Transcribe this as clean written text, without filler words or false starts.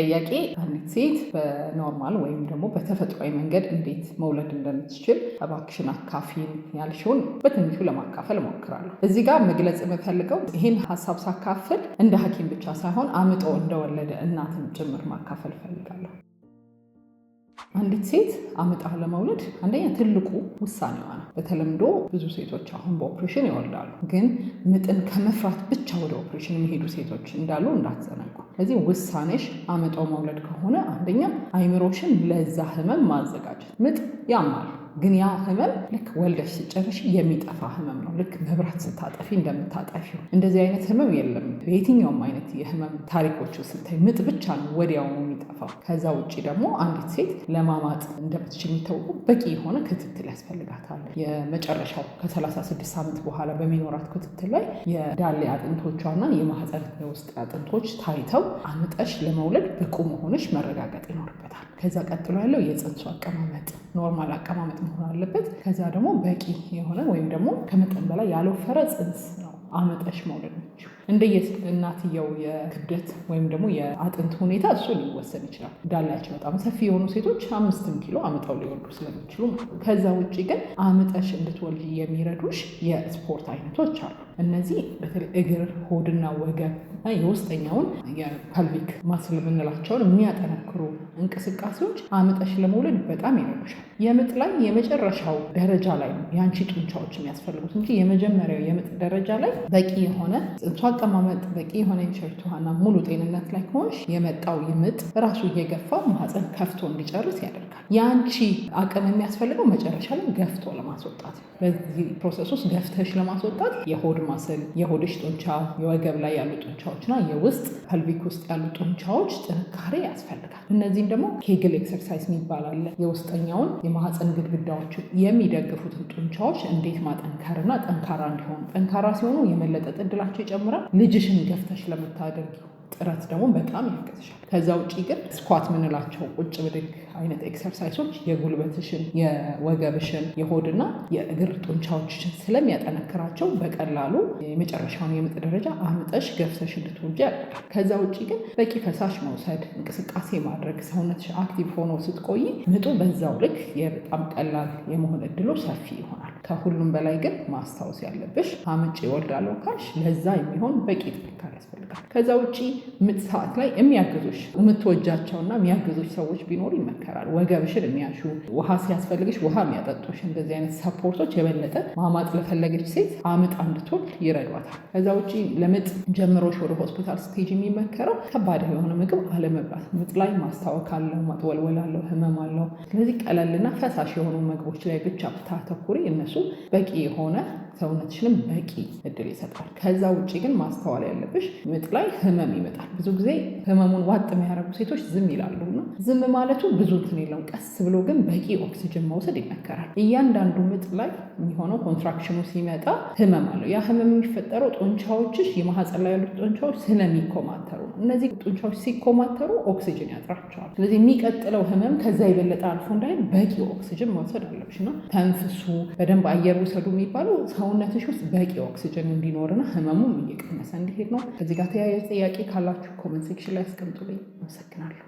ጠያቂ አንዲት ሴት በኖርማል ወይም ደግሞ በተፈጥሯዊ መንገድ እንዴት መውለድ እንደምትችል እባክሽን አካፊን ያልሽውን በትንሹ ለማካፈል እሞክራለሁ። እዚህ ጋር መግለጽ የምፈልገው ይህን ሀሳብ ሳካፍል እንደ ሐኪም ብቻ ሳይሆን አምጦ እንደወለደ እናትም ጭምር ማካፈል እፈልጋለሁ። አንዲት ሴት አምጣ ለመውለድ አንደኛ ትልቁ ውሳኔዋ ነው። በተለምዶ ብዙ ሴቶች አሁን በኦፕሬሽን ይወልዳሉ፣ ግን ምጥን ከመፍራት ብቻ ወደ ኦፕሬሽን የሚሄዱ ሴቶች እንዳሉ እንዳትዘነጉ። ስለዚህ ውሳኔሽ አምጦ መውለድ ከሆነ አንደኛ አይምሮሽን ለዛ ህመም ማዘጋጀት። ምጥ ያማል፣ ግን ያ ህመም ልክ ወልደሽ ስጨርሽ የሚጠፋ ህመም ነው። ልክ መብራት ስታጠፊ እንደምታጠፊው እንደዚህ አይነት ህመም የለም። በየትኛውም አይነት የህመም ታሪኮች ስታይ ምጥ ብቻ ነው ወዲያው የሚጠፋው። ከዛ ውጭ ደግሞ አንዲት ሴት ለማማጥ እንደምትችል የሚታወቁ በቂ የሆነ ክትትል ያስፈልጋታል። የመጨረሻው ከ36 ዓመት በኋላ በሚኖራት ክትትል ላይ የዳሌ አጥንቶቿና የማህፀን የውስጥ አጥንቶች ታይተው አምጠሽ ለመውለድ ብቁ መሆንሽ መረጋገጥ ይኖርበታል። ከዛ ቀጥሎ ያለው የፅንሱ አቀማመጥ ኖርማል አቀማመጥ መሆን አለበት። ከዛ ደግሞ በቂ የሆነ ወይም ደግሞ ከመጠን በላይ ያልወፈረ ፅንስ ነው አመጠሽ መውለድ ነች። እናትየው የክብደት ወይም ደግሞ የአጥንት ሁኔታ እሱ ሊወሰን ይችላል። ዳላቸው በጣም ሰፊ የሆኑ ሴቶች 5 ኪሎ አምጠው ሊወልዱ ስለሚችሉ። ከዛ ውጭ ግን አምጠሽ እንድትወልጂ የሚረዱሽ የስፖርት አይነቶች አሉ። እነዚህ በተለይ እግር፣ ሆድና ወገብ የውስጠኛውን የፐልቪክ ማስል የምንላቸውን የሚያጠነክሩ እንቅስቃሴዎች አምጠሽ ለመውለድ በጣም ይረዱሻል። የምጥ ላይ የመጨረሻው ደረጃ ላይ ነው የአንቺ ጡንቻዎች የሚያስፈልጉት እንጂ የመጀመሪያው የምጥ ደረጃ ላይ በቂ የሆነ ፅንሱ አቀማመጥ፣ በቂ የሆነ ኢንሸርት ውሃና ሙሉ ጤንነት ላይ ከሆንሽ የመጣው ምጥ ራሱ እየገፋ ማህፀን ከፍቶ እንዲጨርስ ያደርጋል። የአንቺ አቅም የሚያስፈልገው መጨረሻ ላይ ገፍቶ ለማስወጣት። በዚህ ፕሮሰስ ውስጥ ገፍተሽ ለማስወጣት የሆድ ማስል፣ የሆድሽ ጡንቻ፣ የወገብ ላይ ያሉ ጡንቻዎችና የውስጥ ፐልቪክ ውስጥ ያሉ ጡንቻዎች ጥንካሬ ያስፈልጋል። እነዚህም ደግሞ ኬግል ኤክሰርሳይዝ የሚባል አለ። የውስጠኛውን የማህፀን ግድግዳዎች የሚደግፉትን ጡንቻዎች እንዴት ማጠንከርና ጠንካራ እንዲሆኑ፣ ጠንካራ ሲሆኑ የመለጠጥ እድላቸው ይጨምራል። ልጅሽን ገፍተሽ ለምታደርጊው ጥረት ደግሞ በጣም ያገዝሻል። ከዛ ውጭ ግን ስኳት ምንላቸው ቁጭ ብድግ አይነት ኤክሰርሳይሶች የጉልበትሽን፣ የወገብሽን፣ የሆድና የእግር ጡንቻዎችሽን ስለሚያጠነክራቸው በቀላሉ የመጨረሻውን የምጥ ደረጃ አምጠሽ ገፍተሽ እንድትወልጂ ያደርጋል። ከዛ ውጭ ግን በቂ ፈሳሽ መውሰድ፣ እንቅስቃሴ ማድረግ፣ ሰውነትሽ አክቲቭ ሆኖ ስትቆይ ምጡ በዛው ልክ በጣም ቀላል የመሆን እድሎ ሰፊ ይሆናል። ከሁሉም በላይ ግን ማስታወስ ያለብሽ አምጬ እወልዳለሁ ካልሽ ለዛ የሚሆን በቂ ጥንካሬ ያስፈልጋል። ከዛ ውጭ ምጥ ሰዓት ላይ የሚያግዙሽ የምትወጃቸውና የሚያግዙሽ ሰዎች ቢኖሩ ይመከራል። ወገብሽን የሚያሹ፣ ውሃ ሲያስፈልግሽ ውሃ የሚያጠጡሽ፣ እንደዚህ አይነት ሰፖርቶች የበለጠ ማማጥ ለፈለገች ሴት አምጣ እንድትወልድ ይረዷታል። ከዛ ውጭ ለምጥ ጀምሮሽ ወደ ሆስፒታል ስቴጅ የሚመከረው ከባድ የሆነ ምግብ አለመብላት። ምጥ ላይ ማስታወክ አለው፣ ማጥወልወል አለው፣ ህመም አለው። ስለዚህ ቀለልና ፈሳሽ የሆኑ ምግቦች ላይ ብቻ ብታተኩሪ እነሱ በቂ የሆነ ሰውነትሽንም በቂ እድል ይሰጣል። ከዛ ውጭ ግን ማስተዋል ያለብሽ ምጥ ላይ ህመም ይመጣል። ብዙ ጊዜ ህመሙን ዋጥ የሚያደርጉ ሴቶች ዝም ይላሉ እና ዝም ማለቱ ብዙ እንትን የለውም። ቀስ ብሎ ግን በቂ ኦክሲጅን መውሰድ ይመከራል። እያንዳንዱ ምጥ ላይ የሚሆነው ኮንትራክሽኑ ሲመጣ ህመም አለው። ያ ህመም የሚፈጠረው ጡንቻዎችሽ፣ የማህፀን ላይ ያሉት ጡንቻዎች ስለሚኮማተሩ ነው። እነዚህ ጡንቻዎች ሲኮማተሩ ኦክሲጅን ያጥራቸዋል። ስለዚህ የሚቀጥለው ህመም ከዛ የበለጠ አልፎ እንዳይል በቂ ኦክሲጅን መውሰድ አለብሽ ነው። ተንፍሱ፣ በደንብ አየር ውሰዱ የሚባለው ሰውነትሽ ውስጥ በቂ ኦክሲጅን እንዲኖርና ህመሙም እየቀነሰ እንዲሄድ ነው። ከዚህ ጋር ተያያዥ ጥያቄ ካላችሁ ኮመንት ሴክሽን ላይ አስቀምጡልኝ። አመሰግናለሁ።